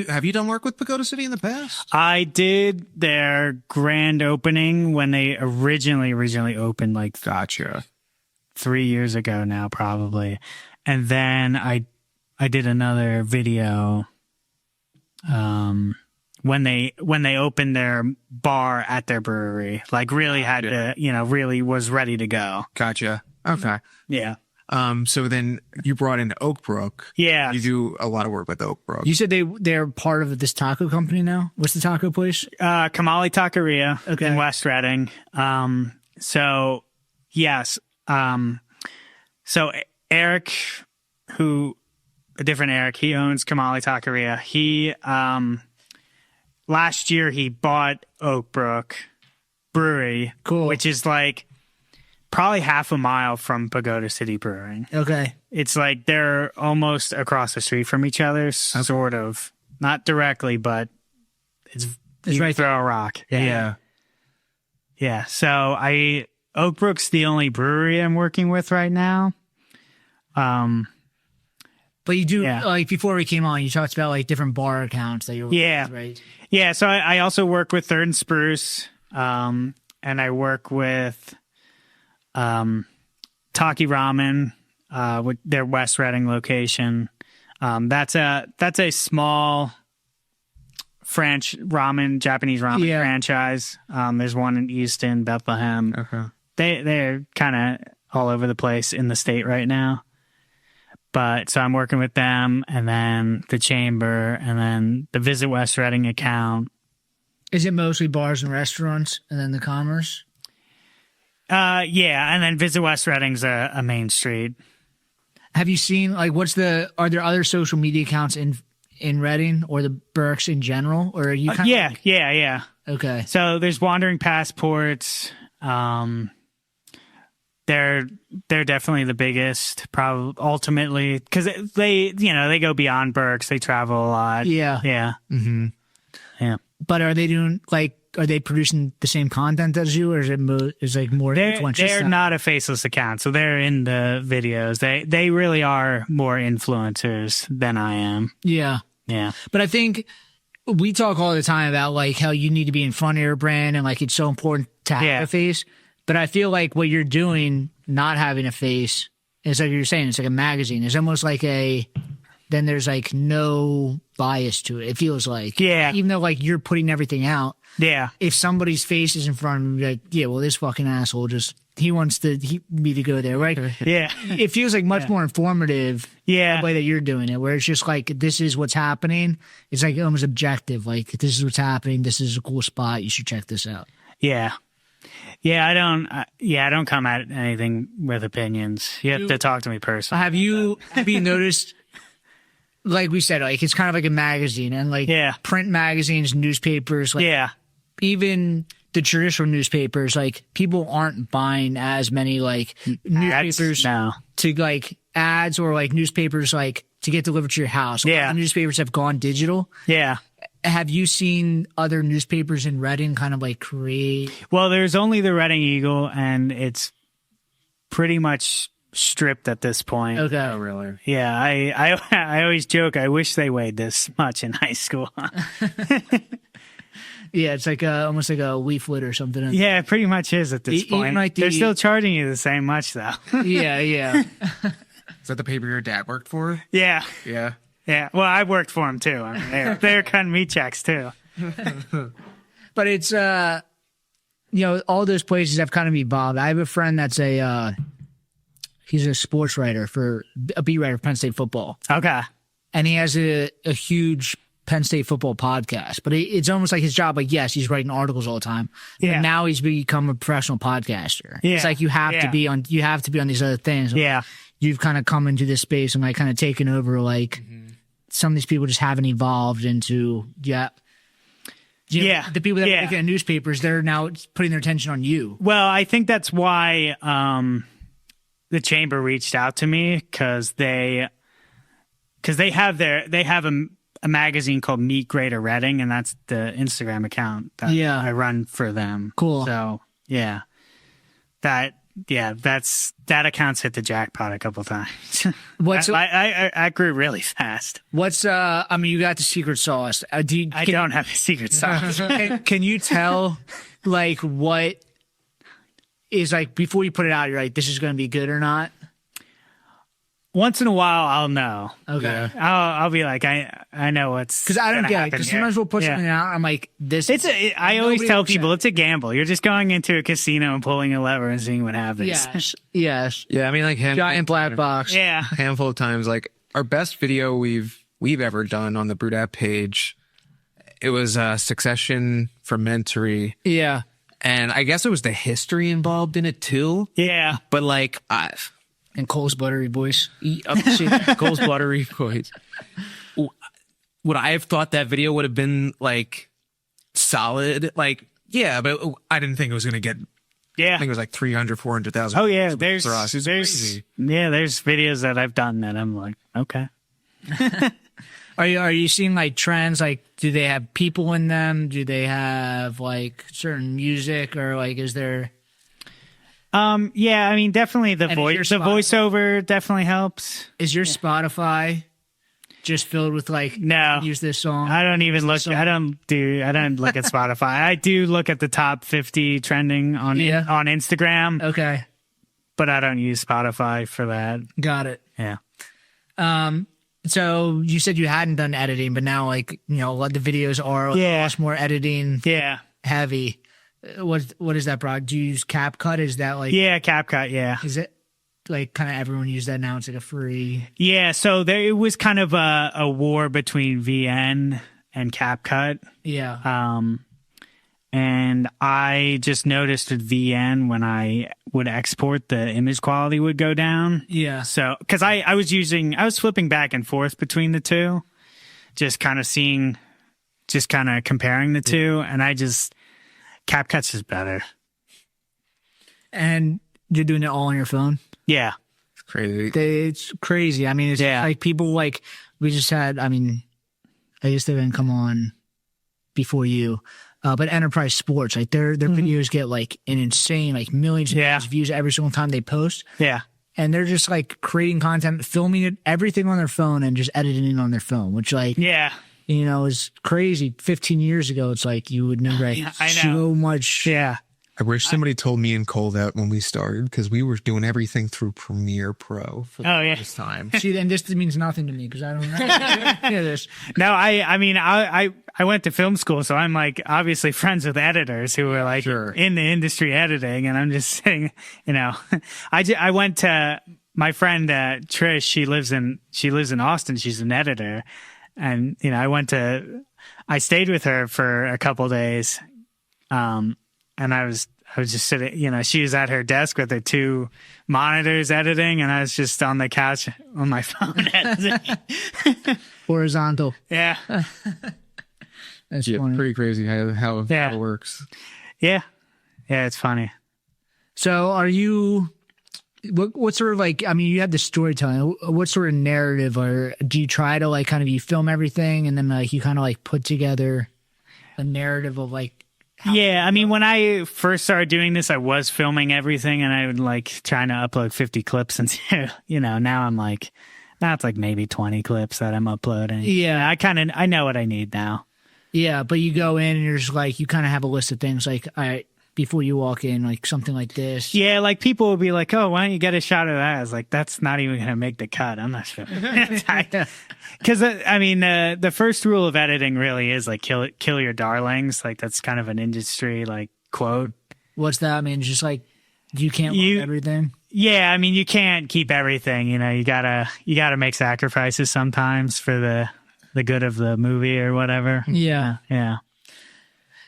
Have you done work with Pagoda City in the past? I did their grand opening when they originally opened, like Gotcha. 3 years ago now, probably. And then I did another video when they opened their bar at their brewery. Like really had to, really was ready to go. Gotcha. Okay. Yeah. So then you brought in Oakbrook. Yeah. You do a lot of work with Oakbrook. You said they're part of this taco company now? What's the taco place? Comalli Taqueria in West Reading. So yes. So Erik, a different Erik, he owns Comalli Taqueria. He, last year he bought Oakbrook Brewery. Cool. Which is like probably half a mile from Pagoda City Brewing. Okay. It's like they're almost across the street from each other, sort of. Not directly, but it's right. Throw a rock. Yeah. Yeah. So Oakbrook's the only brewery I'm working with right now. But you do, like before we came on, you talked about like different bar accounts that you're working with, right? Yeah. So I also work with Third and Spruce, and I work with Taki Ramen, with their West Reading location. That's a small Japanese ramen franchise. There's one in Easton, Bethlehem. Okay. They're kind of all over the place in the state right now. But so I'm working with them, and then the Chamber, and then the Visit West Reading account. Is it mostly bars and restaurants, and then the commerce? Yeah, and then Visit West Reading's a main street. Have you seen are there other social media accounts in Reading or the Berks in general, or are you kind of yeah. Okay. So there's Wandering Passports. They're definitely the biggest, probably ultimately, because they go beyond Berks. They travel a lot. Yeah. Mm-hmm. Yeah. But are they producing the same content as you, or is it like more influential? They're not a faceless account, so they're in the videos. They really are more influencers than I am. Yeah. Yeah. But I think we talk all the time about like how you need to be in front of your brand and like it's so important to have a face. But I feel like what you're doing, not having a face, is like you're saying, it's like a magazine. It's almost like then there's like no bias to it. It feels like. Yeah. Even though like you're putting everything out. Yeah. If somebody's face is in front of me, like, yeah, well, this fucking asshole just me to go there. Right? Yeah. It feels like much more informative. Yeah. The way that you're doing it, where it's just like, this is what's happening. It's like almost objective. Like, this is what's happening. This is a cool spot. You should check this out. Yeah. Yeah, I don't come at anything with opinions. You have to talk to me personally. Have you noticed, like we said, like it's kind of like a magazine, and like print magazines, newspapers, like even the traditional newspapers, like people aren't buying as many like newspapers to like ads or like newspapers like to get delivered to your house. Yeah. The newspapers have gone digital. Yeah. Have you seen other newspapers in Reading kind of like create? Well, there's only the Reading Eagle, and it's pretty much stripped at this point. Okay. Oh, really? Yeah, I always joke, I wish they weighed this much in high school. Yeah, it's like almost like a leaflet or something. Yeah, it pretty much is at this point. Like they're still charging you the same much, though. Yeah. Is that the paper your dad worked for? Yeah. Yeah. Yeah, well, I worked for them too. I mean, they're cutting me checks too. But it's all those places have kind of evolved. I have a friend that's he's a sports writer a beat writer for Penn State football. Okay, and he has a huge Penn State football podcast. But it's almost like his job. Like, yes, he's writing articles all the time. Yeah. But now he's become a professional podcaster. Yeah. It's like you have to be on these other things. Yeah. You've kind of come into this space and like kind of taken over like. Some of these people just haven't evolved into the people that are making the newspapers. They're now putting their attention on you. Well, I think that's why the chamber reached out to me because they have a magazine called Meet Greater Reading, and that's the Instagram account that I run for them. Cool. So that account's hit the jackpot a couple times. I grew really fast. What's you got the secret sauce. I don't have the secret sauce. Can you tell like what is like before you put it out, you're like, this is going to be good or not? Once in a while, I'll know. Okay. Yeah. I'll be like, I know what's because I don't get it. Because sometimes we'll put something out. I'm like, this. I always tell people it's a gamble. You're just going into a casino and pulling a lever and seeing what happens. Yes. Yeah. I mean, like giant black box. Yeah. A handful of times, like our best video we've ever done on the BrewedAt page. It was Succession Fermentory. Yeah. And I guess it was the history involved in it too. Yeah. But like and Cole's Buttery Boys. Cole's Buttery Boys. Would I have thought that video would have been like solid? Like, yeah, but I didn't think it was going to get. Yeah. I think it was like 300, 400,000. Oh yeah. There's crazy. Yeah, there's videos that I've done that I'm like, okay. Are you seeing like trends? Like, do they have people in them? Do they have like certain music or like, is there? Yeah, I mean, definitely the voiceover definitely helps. Is your Spotify just filled with like, no, use this song? I don't even look. I don't look at Spotify. I do look at the top 50 trending on Instagram. Okay. But I don't use Spotify for that. Got it. Yeah. So you said you hadn't done editing, but now like, a lot of the videos are much more editing heavy. What is that, Brock? Do you use CapCut? Is that like... Yeah, CapCut, yeah. Is it like kind of everyone use that now? It's like a free... Yeah, so it was kind of a war between VN and CapCut. Yeah. And I just noticed with VN when I would export, the image quality would go down. Yeah. So, because I was flipping back and forth between the two, just kind of comparing the two, and CapCut's is better. And you're doing it all on your phone? Yeah. It's crazy. It's crazy. I mean, it's like people like, we just had, I guess they didn't come on before you, but Enterprise Sports, like their videos get like an insane, like millions of views every single time they post. Yeah. And they're just like creating content, filming it, everything on their phone and just editing it on their phone, which like, is crazy. 15 years ago, it's like you would never I know. so much. Yeah. I wish somebody told me and Cole that when we started, because we were doing everything through Premiere Pro for the first time. See, and this means nothing to me because I don't know this. No, I mean, I went to film school, so I'm like obviously friends with editors who are like in the industry editing, and I'm just saying, you know, I went to my friend Trish. She lives in Austin. She's an editor, and you know, I stayed with her for a couple days, and I was just sitting, you know, she was at her desk with her 2 monitors editing, and I was just on the couch on my phone editing. Horizontal. Yeah. That's funny. Pretty crazy how it works. Yeah. Yeah, it's funny. So are you, what sort of like, I mean, you have the storytelling. What sort of narrative, or do you try to like kind of, you film everything and then like you kind of like put together a narrative of like, yeah, I mean, when I first started doing this, I was filming everything, and I would like trying to upload 50 clips, and you know, now it's like maybe 20 clips that I'm uploading. Yeah, I know what I need now. Yeah, but you go in and you're just like, you kind of have a list of things like, all right, before you walk in, like something like this. Yeah, like people will be like, oh, why don't you get a shot of that? I was like, that's not even going to make the cut. I'm not sure. Because, I mean, the first rule of editing really is like kill your darlings. Like that's kind of an industry like quote. What's that? I mean, it's just like you can't love everything. Yeah, I mean, you can't keep everything. You know, you gotta make sacrifices sometimes for the good of the movie or whatever. Yeah. Yeah.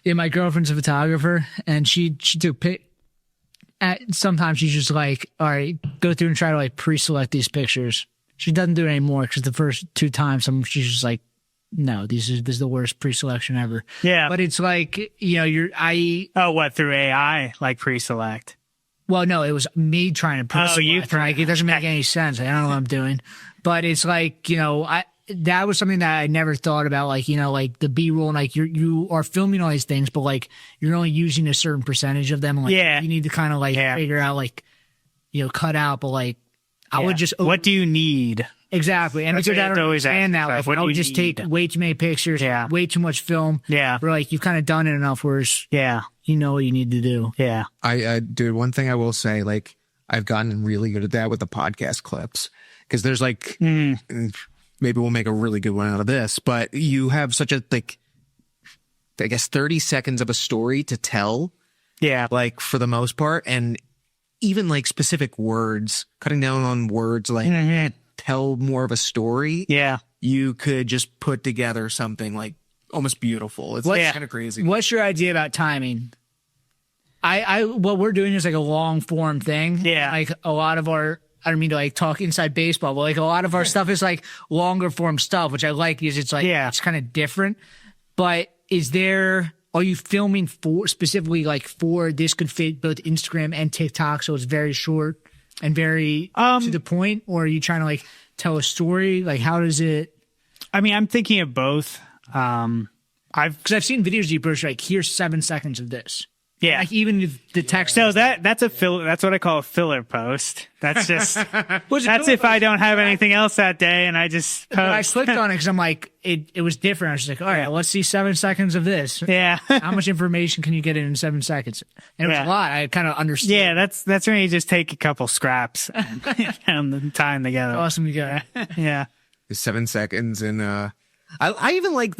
Yeah, my girlfriend's a photographer, and she took sometimes she's just like, all right, go through and try to like pre-select these pictures. She doesn't do it anymore because the first 2 times she's just like, no, this is the worst pre-selection ever. Yeah. But it's like, you know, oh, what, through AI, like pre-select? Well, no, it was me trying to pre-select. Like, it doesn't make any sense. I don't know what I'm doing. But it's like, you know, that was something that I never thought about, like, you know, like the B-roll, and like you are filming all these things, but like you're only using a certain percentage of them. And, like, you need to kind of like figure out, like, you know, cut out, but like I would just what do you need? Exactly. And because I don't understand that, like, I would just take way too many pictures, way too much film. Yeah. Where like you've kind of done it enough where you know what you need to do. Yeah. Dude, one thing I will say, like, I've gotten really good at that with the podcast clips, because there's like maybe we'll make a really good one out of this, but you have such a, like, I guess 30 seconds of a story to tell. Yeah. Like, for the most part. And even like specific words, cutting down on words, like tell more of a story. Yeah. You could just put together something like almost beautiful. It's kind of crazy. What's your idea about timing? What we're doing is like a long form thing. Yeah. Like a lot of our, I don't mean to like talk inside baseball, but like a lot of our stuff is like longer form stuff, which I like because it's like, it's kind of different. But are you filming specifically like for this could fit both Instagram and TikTok, so it's very short and very to the point, or are you trying to like tell a story? Like, how does it? I mean, I'm thinking of both. Because I've seen videos you post like, here's 7 seconds of this. Yeah, like even if the text. So that's a filler. That's what I call a filler post. That's just that's if I don't have anything else that day, and I just post. I clicked on it because I'm like, it was different. I was just like, all right, let's see 7 seconds of this. Yeah, how much information can you get in 7 seconds? And it was a lot. I kind of understood. Yeah, that's when you just take a couple scraps and tie them together. Awesome, you got it. Yeah, 7 seconds and. I even like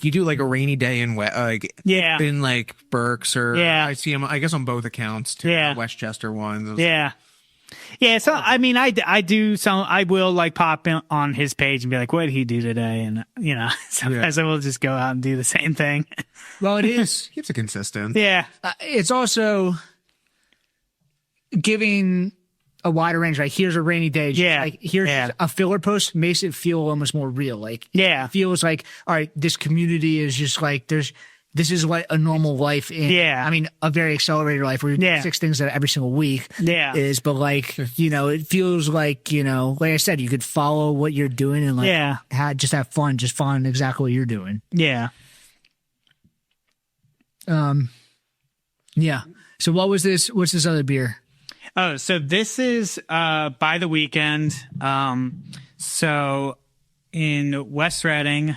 you do like a rainy day in in like Berks or I see them, I guess, on both accounts too. The Westchester ones. Yeah. So I mean, I do some. I will like pop in on his page and be like, "What did he do today?" And you know, sometimes I will just go out and do the same thing. Well, it is keeps it consistent. Yeah, it's also giving a wider range. Like, here's a rainy day. Like, here's a filler post makes it feel almost more real. Like, it feels like, all right, this community is just like, this is what a normal life is. I mean, a very accelerated life where you do 6 things every single week is, but like, you know, it feels like, you know, like I said, you could follow what you're doing and like, just have fun, just find exactly what you're doing. Yeah. So what's this other beer? Oh, so this is By the Weekend. So in West Reading,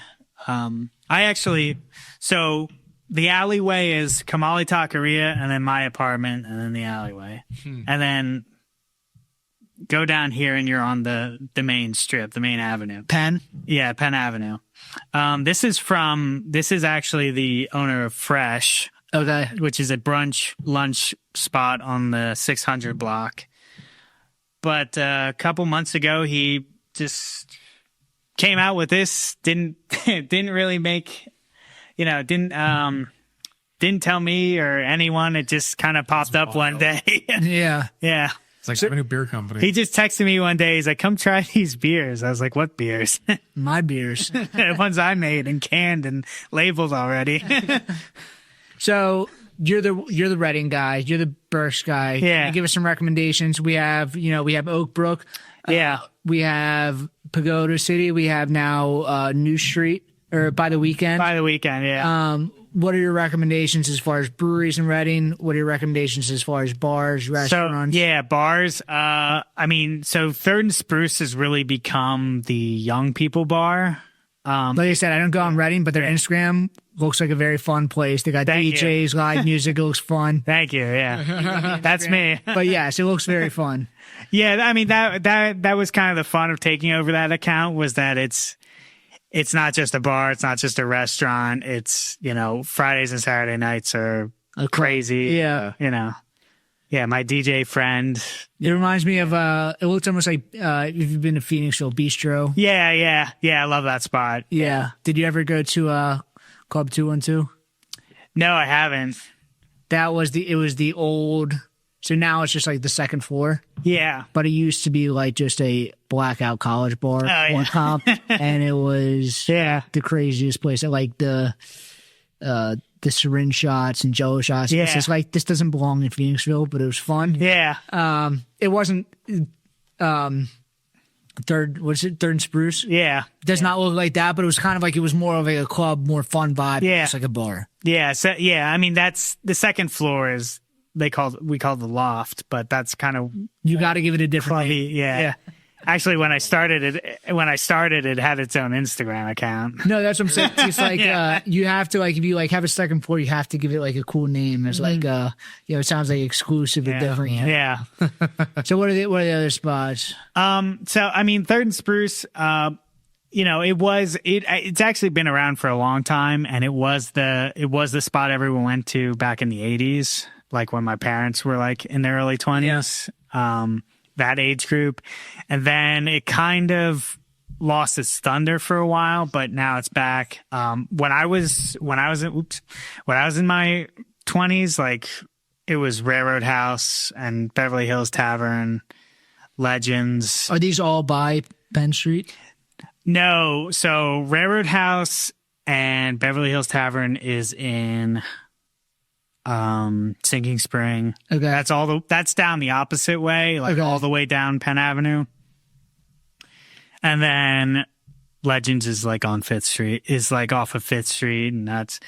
the alleyway is Comalli Taqueria, and then my apartment, and then the alleyway. And then go down here, and you're on the main strip, the main avenue. Penn? Yeah, Penn Avenue. This is actually the owner of Fresh, Okay. which is a brunch lunch spot on the 600 block. But a couple months ago, he just came out with this. Didn't really make, didn't tell me or anyone. It just kind of popped up one day. Yeah. Yeah. It's like having a beer company. He just texted me one day. He's like, "Come try these beers." I was like, "What beers?" My beers. The ones I made and canned and labeled already. So you're the Reading guy. You're the Berks guy. Yeah. Can you give us some recommendations. We have Oakbrook. Yeah. We have Pagoda City. We have now New Street or By the Weekend. By the Weekend, yeah. What are your recommendations as far as breweries in Reading? What are your recommendations as far as bars, restaurants? So, yeah, bars. So Third and Spruce has really become the young people bar. Like I said, I don't go on Reading, but their Instagram looks like a very fun place. They got Thank DJs, live music. It looks fun. Thank you. Yeah, that's me. But yes, it looks very fun. Yeah, I mean that was kind of the fun of taking over that account, was that it's not just a bar, it's not just a restaurant. It's Fridays and Saturday nights are crazy. Yeah. Yeah, my DJ friend. It reminds me of it looks almost like if you've been to Phoenixville Bistro. Yeah. I love that spot. Yeah. Did you ever go to Club 212? No, I haven't. It was the old. So now it's just like the second floor. Yeah. But it used to be like just a blackout college bar on top, and it was the craziest place. I like the syringe shots and Jello shots. Yeah. It's just like, this doesn't belong in Phoenixville, but it was fun. Yeah. It wasn't Third and Spruce. Yeah. Does not look like that, but it was kind of like, it was more of like a club, more fun vibe. Yeah. It's like a bar. Yeah. So I mean, that's the second floor is we call the loft, but that's kind of, You got to give it a different name. yeah. Actually, when I started, it had its own Instagram account. No, that's what I'm saying. It's like you have to, like, if you like have a second floor, you have to give it like a cool name. It's like it sounds like exclusive or different. Yeah. So what are the other spots? So I mean, Third and Spruce, it's actually been around for a long time, and it was the spot everyone went to back in the 80s, like when my parents were like in their early 20s. That age group. And then it kind of lost its thunder for a while, but now it's back. When I was in my 20s, like, it was Railroad House and Beverly Hills Tavern, Legends. Are these all by Penn Street? No, so Railroad House and Beverly Hills Tavern is in Sinking Spring. Okay. That's down the opposite way, like all the way down Penn Avenue. And then Legends is like on Fifth Street, is like off of Fifth Street, and that's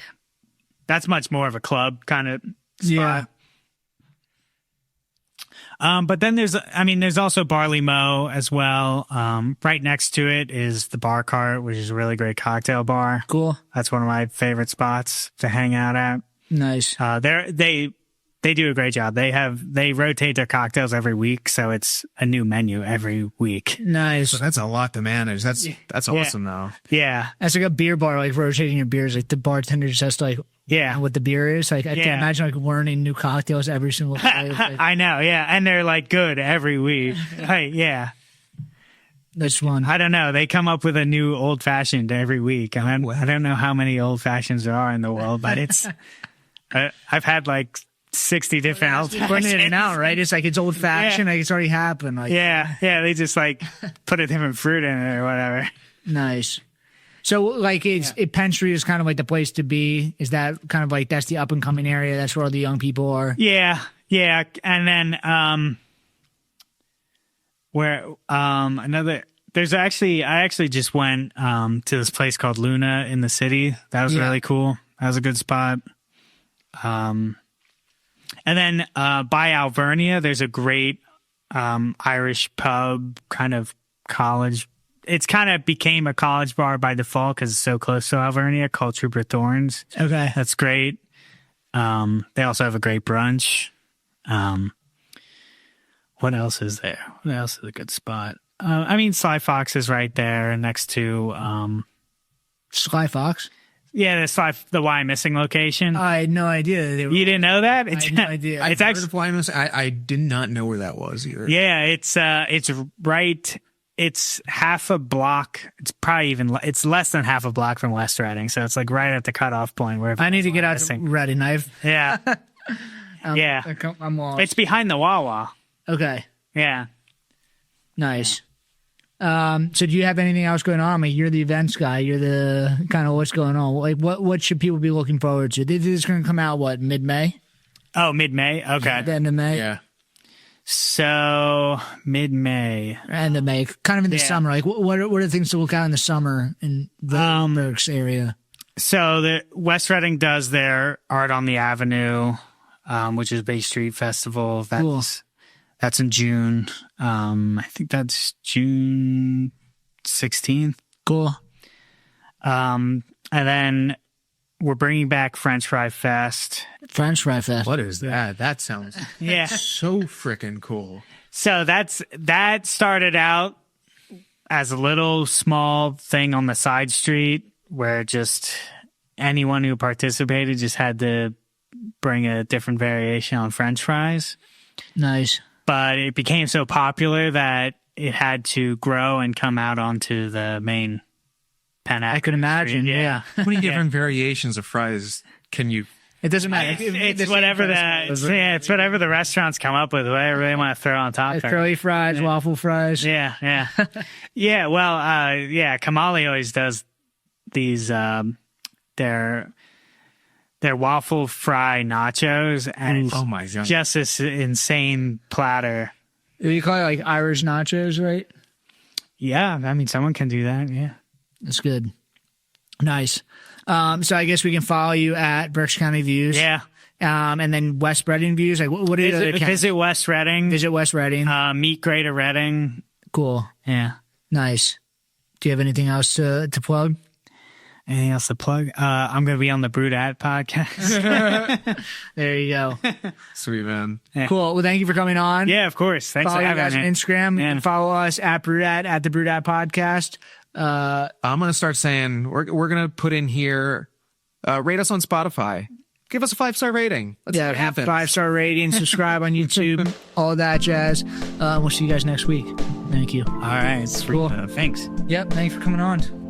much more of a club kind of spot. Yeah. But then there's also Barley Mow as well. Right next to it is the Bar Cart, which is a really great cocktail bar. Cool. That's one of my favorite spots to hang out at. Nice. They do a great job. They rotate their cocktails every week, so it's a new menu every week. Nice. So that's a lot to manage. That's awesome though. Yeah. That's like a beer bar, like rotating your beers. Like the bartender just has to like what the beer is. Like I can imagine like learning new cocktails every single day. Like, I know, yeah. And they're like good every week. Right, yeah. That's fun. I don't know. They come up with a new old fashioned every week. I don't know how many old fashions there are in the world, but it's I've had like 60 different old Putting it in and out, right? It's like it's old fashioned, like it's already happened. Like they just like put a different fruit in it or whatever. Nice. So like Penn Street is kind of like the place to be. Is that kind of like that's the up and coming area? That's where all the young people are. Yeah. And then I actually just went to this place called Luna in the city. That was really cool. That was a good spot. And then by Alvernia, there's a great Irish pub, kind of college it's kind of became a college bar by default because it's so close to Alvernia, called Trooper Thorns. Okay. That's great. They also have a great brunch. What else is there? What else is a good spot? I mean, Sly Fox is right there next to Sly Fox? yeah, the Wyomissing location. I had no idea. You didn't know that? I had no idea. It's actually I did not know where that was either. yeah. It's right. It's half a block. It's probably it's less than half a block from West Reading. So it's like right at the cutoff point where I need to get out to Reading. Yeah. Yeah. I'm lost. It's behind the Wawa. Okay. Yeah. Nice. So do you have anything else going on? I mean, you're the events guy. You're the kind of what's going on. Like, what should people be looking forward to? This is going to come out, what, mid-May? Oh, mid-May? Okay. The end of May? Yeah. So mid-May. End of May. Kind of in the summer. Like, what are the things to look out in the summer in the Berks area? So the West Reading does their Art on the Avenue, which is Bay Street Festival. That's in June. I think that's June 16th. Cool. And then we're bringing back French Fry Fest. French Fry Fest. What is that? That sounds Yeah. so freaking cool. So that started out as a little small thing on the side street where just anyone who participated just had to bring a different variation on French fries. Nice. But it became so popular that it had to grow and come out onto the main Penn. I could imagine. Yeah. How many different variations of fries can you? It doesn't matter. It's whatever it's whatever the restaurants come up with, whatever they want to throw on top. Curly fries, waffle fries. Yeah, yeah, yeah. Well, Comalli always does these. Their waffle fry nachos, and it's oh my God, just this insane platter. You call it like Irish nachos, right? Yeah, I mean, someone can do that. Yeah, that's good. Nice. So I guess we can follow you at Berks County Views. Yeah. And then West Reading Views. Like, what are the visit West Reading? Visit West Reading. Meet Greater Reading. Cool. Yeah. Nice. Do you have anything else to plug? Anything else to plug? I'm going to be on the BrewedAt podcast. There you go. Sweet, man. Yeah. Cool. Well, thank you for coming on. Yeah, of course. Thanks follow for having us me. on Instagram. Yeah. And follow us at BrewedAt, at the BrewedAt podcast. I'm going to start saying, we're going to put in here, rate us on Spotify. Give us a 5-star rating. Let's see what happens. 5-star rating, subscribe on YouTube, all that jazz. We'll see you guys next week. Thank you. All right. It's cool. Thanks. Yep. Thanks for coming on.